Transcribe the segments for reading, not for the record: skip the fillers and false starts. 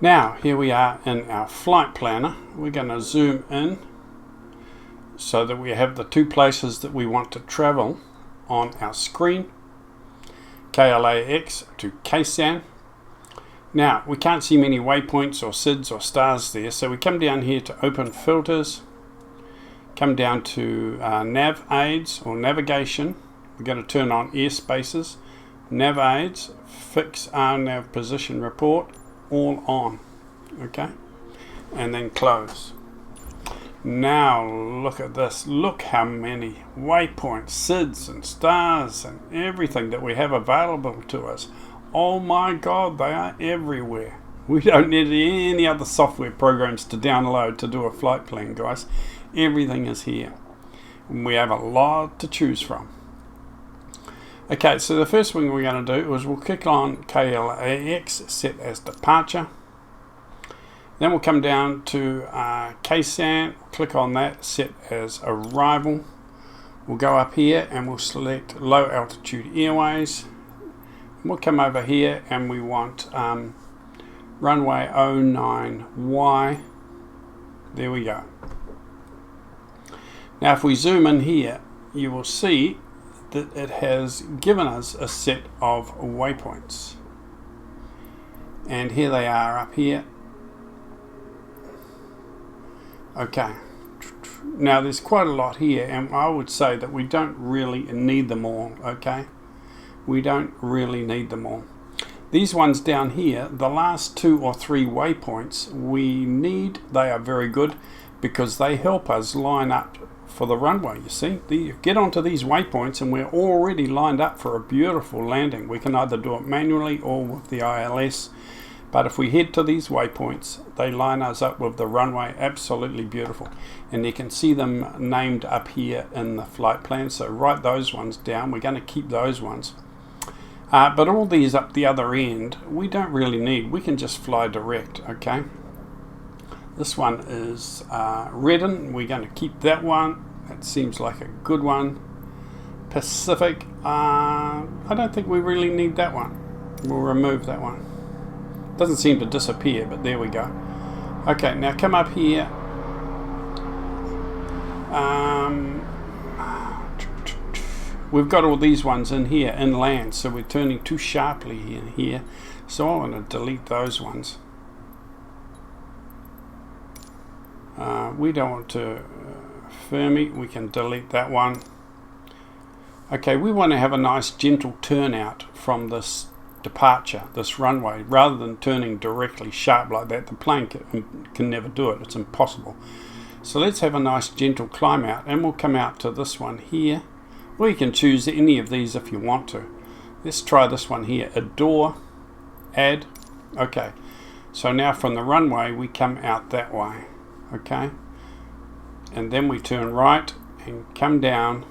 Now here we are in our flight planner. We're going to zoom in so that we have the two places that we want to travel on our screen, KLAX to KSAN. Now we can't see many waypoints or SIDS or stars there, so we come down here to open filters, come down to nav aids or navigation. We're going to turn on airspaces, nav aids, fix RNAV position report, all on, okay, and then close. Now look at this, look how many waypoints, SIDS and stars and everything that we have available to us. Oh my god, they are everywhere. We don't need any other software programs to download to do a flight plan, guys. Everything is here and we have a lot to choose from. Okay, so the first thing we're going to do is we'll click on KLAX, set as departure. Then we'll come down to KSAN, click on that, set as arrival. We'll go up here and we'll select low altitude airways. We'll come over here and we want runway 09Y. There we go. Now if we zoom in here, you will see that it has given us a set of waypoints. And here they are up here. Okay, now there's quite a lot here, and I would say that we don't really need them all, okay? We don't really need them all. These ones down here, the last 2 or 3 waypoints we need, they are very good because they help us line up for the runway. You see, you get onto these waypoints and we're already lined up for a beautiful landing. We can either do it manually or with the ILS. But if we head to these waypoints, they line us up with the runway. Absolutely beautiful. And you can see them named up here in the flight plan. So write those ones down. We're going to keep those ones. But all these up the other end, we don't really need. We can just fly direct, okay? This one is Redden. We're going to keep that one. That seems like a good one. Pacific. I don't think we really need that one. We'll remove that one. Doesn't seem to disappear, but there we go. Okay, now come up here. We've got all these ones in here, inland, so we're turning too sharply in here. So I want to delete those ones. We don't want to Fermi, we can delete that one. Okay, we want to have a nice gentle turnout from this departure, this runway, rather than turning directly sharp like that. The plane can never do it, it's impossible. So let's have a nice gentle climb out, and we'll come out to this one here, or you can choose any of these if you want to. Let's try this one here, adore, add. Okay, so now from the runway we come out that way, okay, and then we turn right and come down.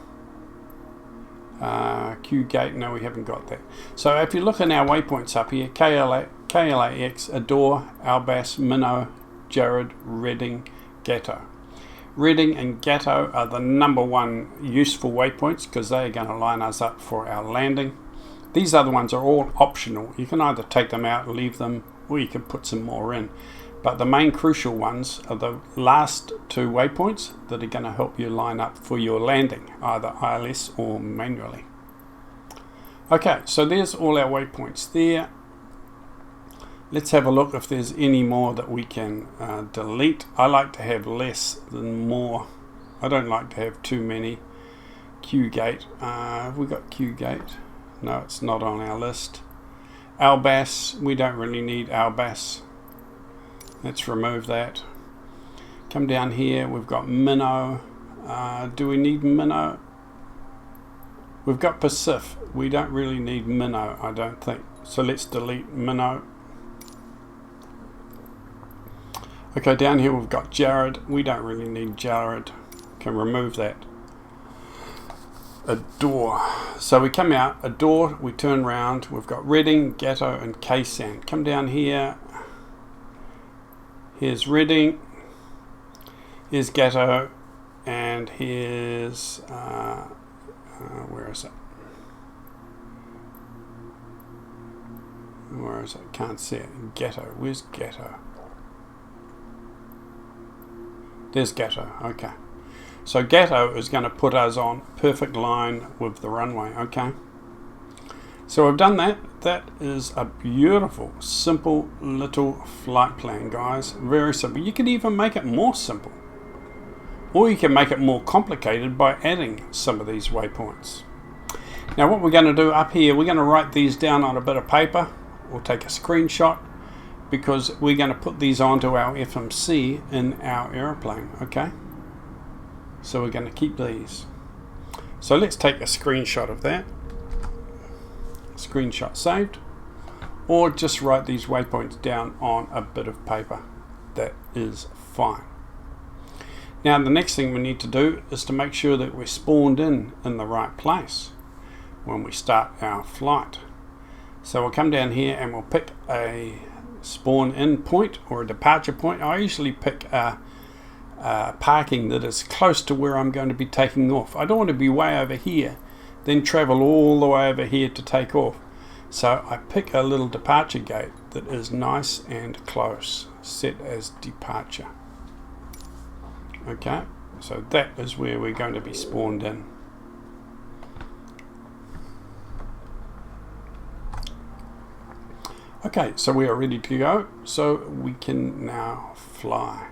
Q gate, no, we haven't got that. So if you look in our waypoints up here, KLAX, Adore, Albas, Minnow, Jared, Redding, Gatto. Redding and Gatto are the #1 useful waypoints because they are going to line us up for our landing. These other ones are all optional. You can either take them out and leave them, or you can put some more in. But the main crucial ones are the last 2 waypoints that are going to help you line up for your landing, either ILS or manually. Okay, so there's all our waypoints there. Let's have a look if there's any more that we can delete. I like to have less than more. I don't like to have too many. Q gate. Have we got Q gate? No, it's not on our list. Albas, we don't really need Albas. Let's remove that. Come down here, we've got Minnow. Do we need Minnow? We've got Pacific. We don't really need Minnow, I don't think. So let's delete Minnow. Okay, down here we've got Jared. We don't really need Jared. Can remove that. Adore. So we come out, Adore, we turn round. We've got Redding, Gatto, and KSAN. Come down here. Here's Redding, here's Gatto, and here's, where is it? Where is it? Can't see it. Gatto. Where's Gatto? There's Gatto. Okay. So Gatto is going to put us on perfect line with the runway. Okay. So we've done that. That is a beautiful, simple little flight plan, guys. Very simple. You can even make it more simple. Or you can make it more complicated by adding some of these waypoints. Now what we're going to do up here, we're going to write these down on a bit of paper. We'll take a screenshot because we're going to put these onto our FMC in our aeroplane. Okay. So we're going to keep these. So let's take a screenshot of that. Screenshot saved, or just write these waypoints down on a bit of paper. That is fine. Now the next thing we need to do is to make sure that we're spawned in the right place when we start our flight. So we'll come down here and we'll pick a spawn in point or a departure point. I usually pick a parking that is close to where I'm going to be taking off. I don't want to be way over here then travel all the way over here to take off. So I pick a little departure gate that is nice and close, set as departure. Okay, so that is where we're going to be spawned in. Okay, so we are ready to go, so we can now fly.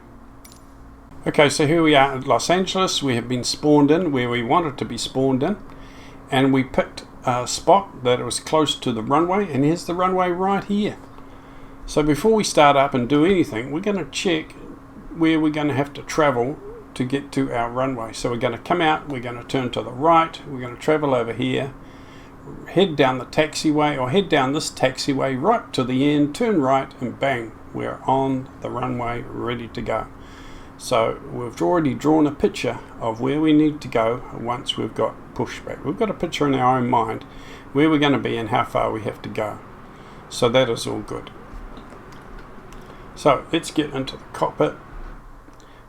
Okay, so here we are at Los Angeles. We have been spawned in where we wanted to be spawned in. And we picked a spot that was close to the runway, and here's the runway right here. So before we start up and do anything, we're going to check where we're going to have to travel to get to our runway. So we're going to come out, we're going to turn to the right, we're going to travel over here, head down the taxiway, or head down this taxiway right to the end, turn right, and bang, we're on the runway ready to go. So we've already drawn a picture of where we need to go once we've got pushback. We've got a picture in our own mind where we're going to be and how far we have to go. So that is all good. So let's get into the cockpit.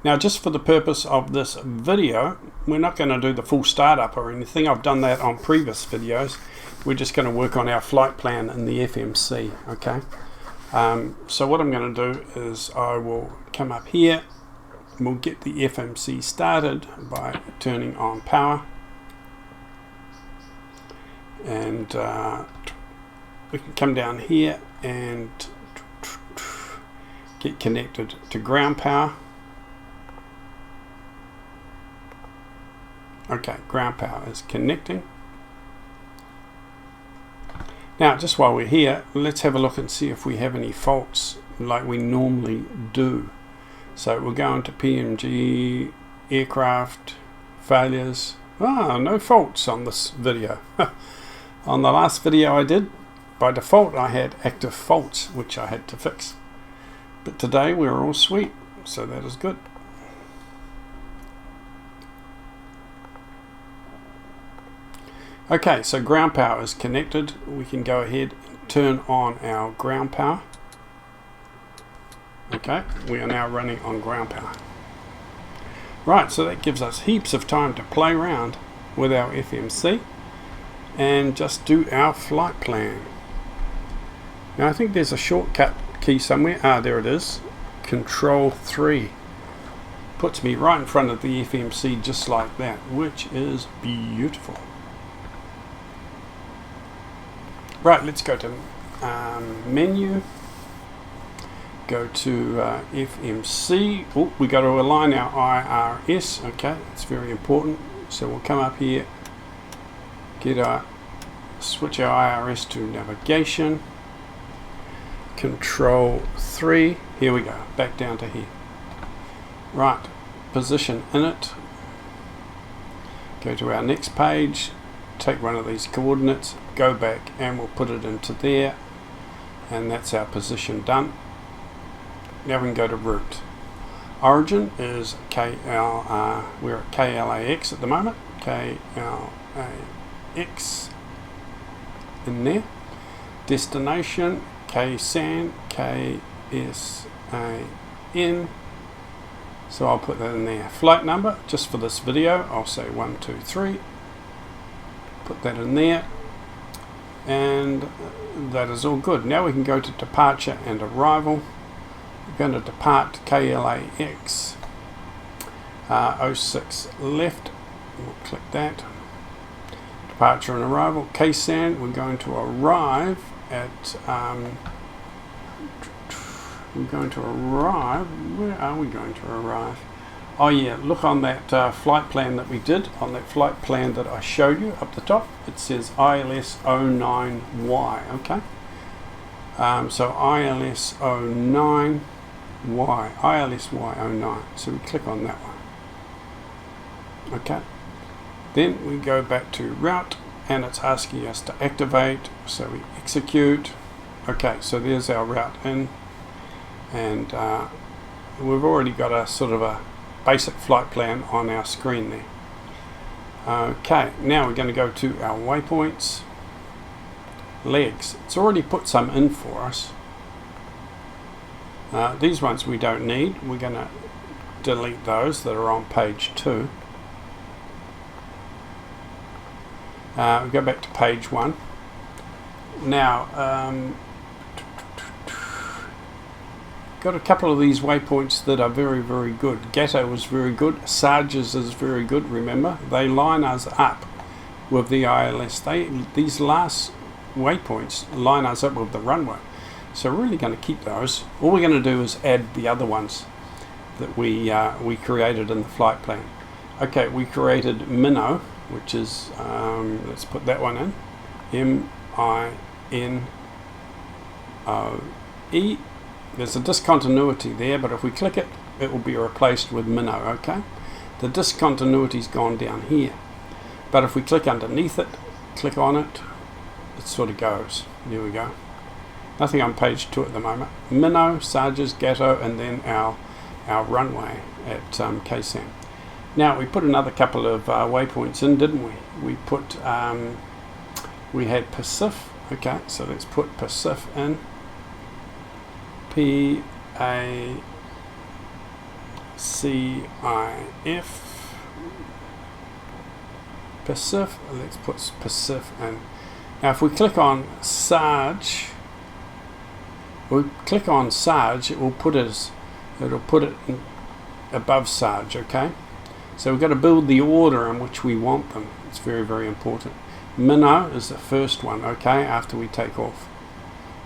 Now just for the purpose of this video, we're not going to do the full startup or anything. I've done that on previous videos. We're just going to work on our flight plan in the FMC. Okay. So what I'm going to do is I will come up here. We'll get the FMC started by turning on power, and we can come down here and get connected to ground power. Okay, ground power is connecting. Now just while we're here, let's have a look and see if we have any faults like we normally do. So we're going to PMDG, aircraft, failures. No faults on this video. On the last video I did, by default I had active faults which I had to fix. But today we're all sweet, so that is good. Okay, so ground power is connected. We can go ahead and turn on our ground power. Okay, we are now running on ground power. Right, so that gives us heaps of time to play around with our FMC and just do our flight plan. Now I think there's a shortcut key somewhere. There it is. Control 3. Puts me right in front of the FMC just like that, which is beautiful. Right, let's go to menu. Go to FMC. Oh, we got to align our IRS. Okay, that's very important. So we'll come up here, switch our IRS to navigation. Control 3. Here we go. Back down to here. Right, position in it. Go to our next page. Take one of these coordinates. Go back, and we'll put it into there. And that's our position done. Now we can go to route. Origin is KL, we're at KLAX at the moment. KLAX in there. Destination, KSAN, KSAN. So I'll put that in there. Flight number, just for this video, I'll say 123. Put that in there. and that is all good. Now we can go to departure and arrival. We're going to depart KLAX 06 left. We'll click that. Departure and arrival. KSAN, we're going to arrive at where are we going to arrive? Oh yeah, look on that flight plan that we did, on that flight plan that I showed you up the top. It says ILS 09Y, okay? So ILS 09Y, ILSY 09. So we click on that one. Okay. Then we go back to route, and it's asking us to activate, so we execute. Okay, so there's our route in, and we've already got a sort of a basic flight plan on our screen there. Okay, now we're going to go to our waypoints, legs. It's already put some in for us. These ones we don't need. We're going to delete those that are on page 2. We go back to page 1. Now, got a couple of these waypoints that are very, very good. Gatto was very good. Sarges is very good. Remember, they line us up with the ILS. These last waypoints line us up with the runway. So we're really going to keep those. All we're going to do is add the other ones that we created in the flight plan. Okay, we created Minnow, which is, let's put that one in, M-I-N-O-E. There's a discontinuity there, but if we click it, it will be replaced with Minnow, okay? The discontinuity's gone down here. But if we click underneath it, click on it, it sort of goes. There we go. Nothing on page 2 at the moment. Minnow, Sarges, Gatto, and then our runway at KSAN. Now we put another couple of waypoints in, didn't we? We put, we had Pacif. Okay, so let's put Pacif in. P-A-C-I-F. Pacif. Let's put Pacif in. Now if we click on Sarge, it will put it in above Sarge, okay? So we've got to build the order in which we want them. It's very, very important. Minnow is the first one, okay, after we take off.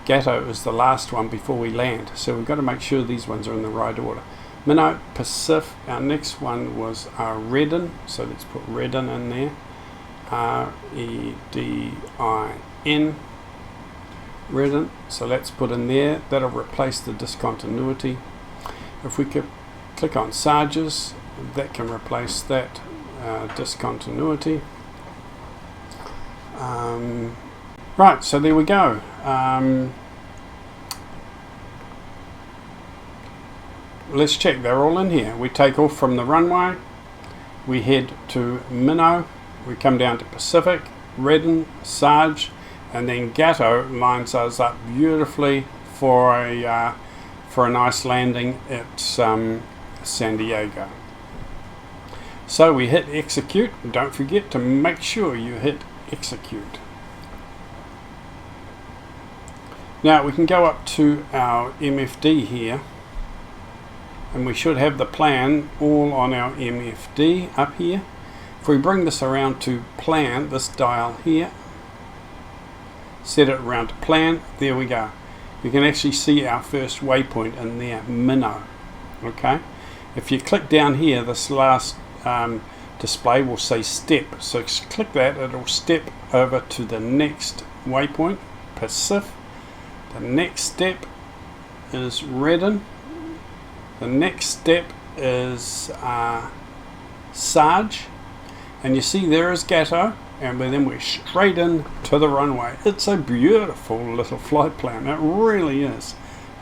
Gatto is the last one before we land. So we've got to make sure these ones are in the right order. Minnow, Pacif. Our next one was Redden. So let's put Redden in there. R-E-D-I-N. Redden. So let's put in there. That'll replace the discontinuity. If we could click on Sarges, that can replace that discontinuity. Right, so there we go. Let's check, they're all in here. We take off from the runway, we head to Minnow, we come down to Pacific, Redden, Sarge, and then Gatto lines us up beautifully for a nice landing at San Diego. So we hit execute. Don't forget to make sure you hit execute. Now we can go up to our MFD here, and we should have the plan all on our MFD up here. If we bring this around to plan, this dial here, set it around to plan, there we go. You can actually see our first waypoint in there, Minnow. Okay, if you click down here, this last display will say step, so click that, it'll step over to the next waypoint, Pacif. The next step is Redden. The next step is Sarge, and you see there is Gatto, and then we're straight in to the runway. It's a beautiful little flight plan, it really is.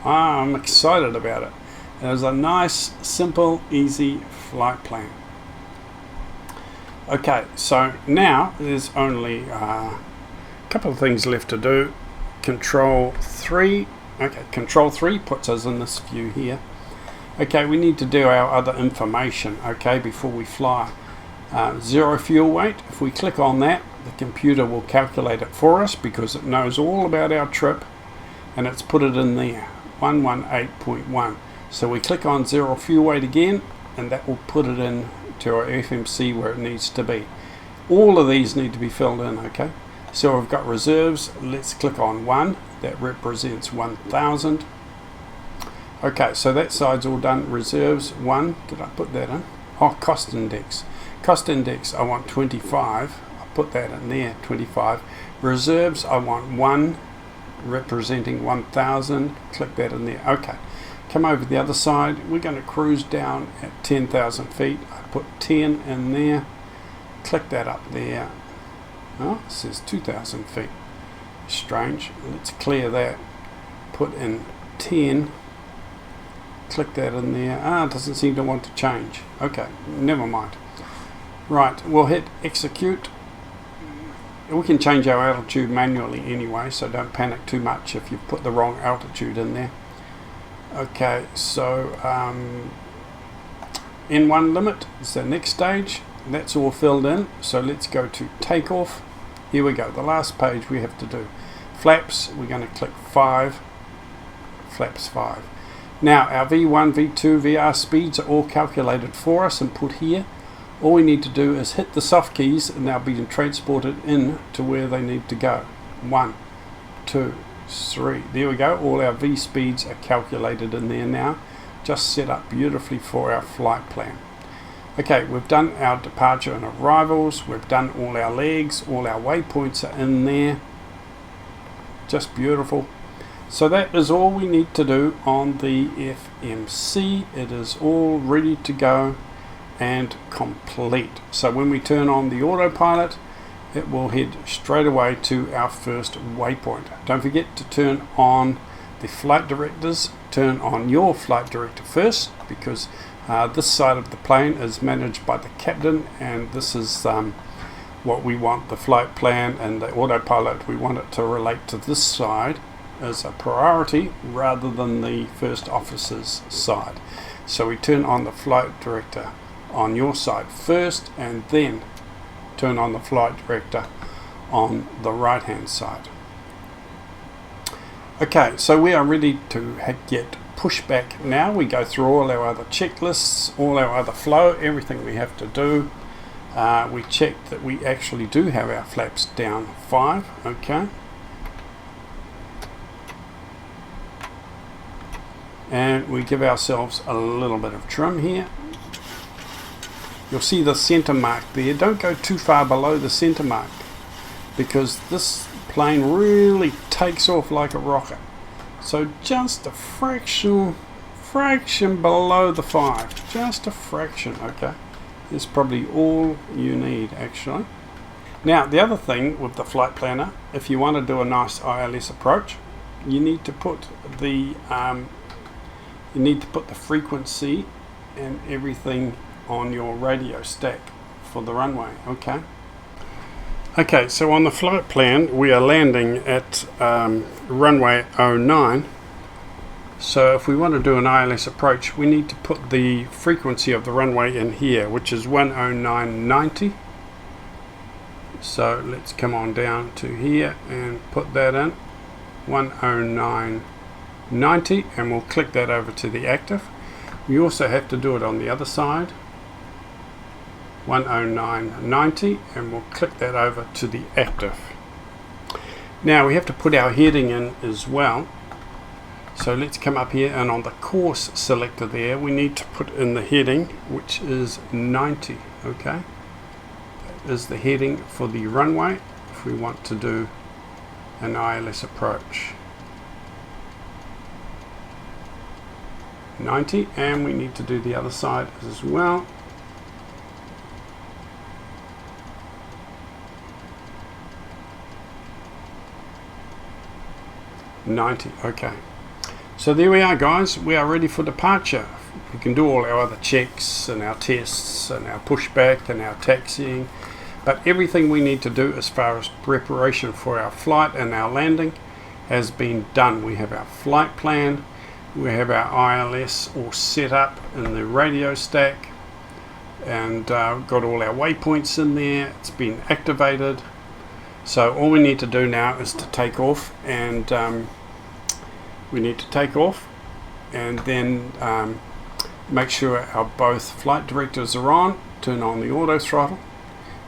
I'm excited about it. It is a nice, simple, easy flight plan. Okay, so now there's only a couple of things left to do. Control 3. Okay, Control 3 puts us in this view here. Okay, we need to do our other information, okay, before we fly. Zero fuel weight. If we click on that, the computer will calculate it for us because it knows all about our trip, and it's put it in there, 118.1. So we click on zero fuel weight again, and that will put it in to our FMC where it needs to be. All of these need to be filled in, okay? So we've got reserves. Let's click on 1. That represents 1,000. Okay, so that side's all done. Reserves 1. Did I put that in? Oh, cost index. Cost index, I want 25. I put that in there, 25. Reserves, I want 1, representing 1,000. Click that in there. Okay. Come over the other side. We're going to cruise down at 10,000 feet. I put 10 in there. Click that up there. Oh, it says 2,000 feet. Strange. Let's clear that. Put in 10. Click that in there. It doesn't seem to want to change. Okay, never mind. Right, we'll hit execute. We can change our altitude manually anyway, so don't panic too much if you put the wrong altitude in there. Okay, so N1 limit is the next stage. That's all filled in, so let's go to takeoff. Here we go, the last page we have to do. Flaps, we're going to click 5. Flaps 5. Now our V1, V2, VR speeds are all calculated for us and put here. All we need to do is hit the soft keys and they'll be transported in to where they need to go. 1, 2, 3. There we go. All our V speeds are calculated in there now. Just set up beautifully for our flight plan. Okay, we've done our departure and arrivals. We've done all our legs. All our waypoints are in there. Just beautiful. So that is all we need to do on the FMC. It is all ready to go and complete. So when we turn on the autopilot, it will head straight away to our first waypoint. Don't forget to turn on the flight directors. Turn on your flight director first, because this side of the plane is managed by the captain, and this is what we want the flight plan and the autopilot. We want it to relate to this side as a priority rather than the first officer's side. So we turn on the flight director on your side first, and then turn on the flight director on the right hand side. Okay, so we are ready to get pushback now. We go through all our other checklists, all our other flow, everything we have to do. We check that we actually do have our flaps down 5. Okay, and we give ourselves a little bit of trim here. You'll see the center mark there. Don't go too far below the center mark, because this plane really takes off like a rocket. So just a fraction below the 5, just a fraction. Okay, is probably all you need actually. Now the other thing with the flight planner, if you want to do a nice ILS approach, you need to put the frequency and everything on your radio stack for the runway. Okay, so on the flight plan we are landing at runway 09. So if we want to do an ILS approach, we need to put the frequency of the runway in here, which is 109.90. So let's come on down to here and put that in, 109.90, and we'll click that over to the active. We also have to do it on the other side, 109.90, and we'll click that over to the active. Now we have to put our heading in as well. So let's come up here, and on the course selector there we need to put in the heading, which is 90. Okay, that is the heading for the runway if we want to do an ILS approach. 90, and we need to do the other side as well. Okay, so there we are guys, we are ready for departure. We can do all our other checks and our tests and our pushback and our taxiing, but everything we need to do as far as preparation for our flight and our landing has been done. We have our flight plan, we have our ILS all set up in the radio stack, and got all our waypoints in there. It's been activated. So all we need to do now is to take off, and we need to take off and then make sure our both flight directors are on, turn on the auto throttle.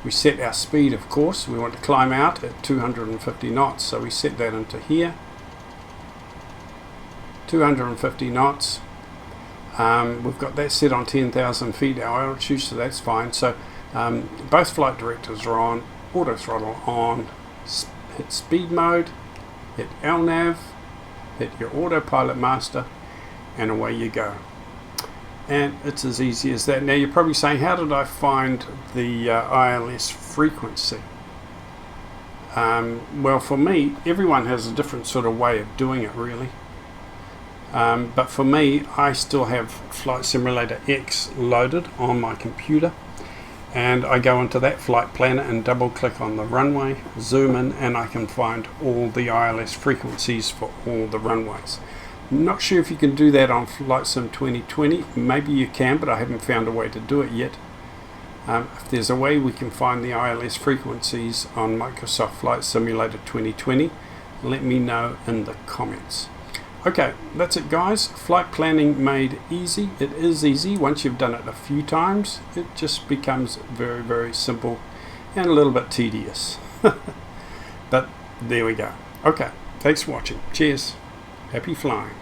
We set our speed, of course. We want to climb out at 250 knots, so we set that into here. 250 knots. We've got that set on 10,000 feet our altitude, so that's fine. So both flight directors are on, auto throttle on, hit speed mode, hit LNAV, hit your autopilot master, and away you go. And it's as easy as that. Now you're probably saying, how did I find the ILS frequency? Well, for me, everyone has a different sort of way of doing it, really. But for me, I still have Flight Simulator X loaded on my computer, and I go into that flight planner and double click on the runway, zoom in, and I can find all the ILS frequencies for all the runways. Not sure if you can do that on Flight Sim 2020. Maybe you can, but I haven't found a way to do it yet. If there's a way we can find the ILS frequencies on Microsoft Flight Simulator 2020, let me know in the comments. Okay, that's it, guys. Flight planning made easy. It is easy. Once you've done it a few times, it just becomes very, very simple and a little bit tedious. But there we go. Okay, thanks for watching. Cheers. Happy flying.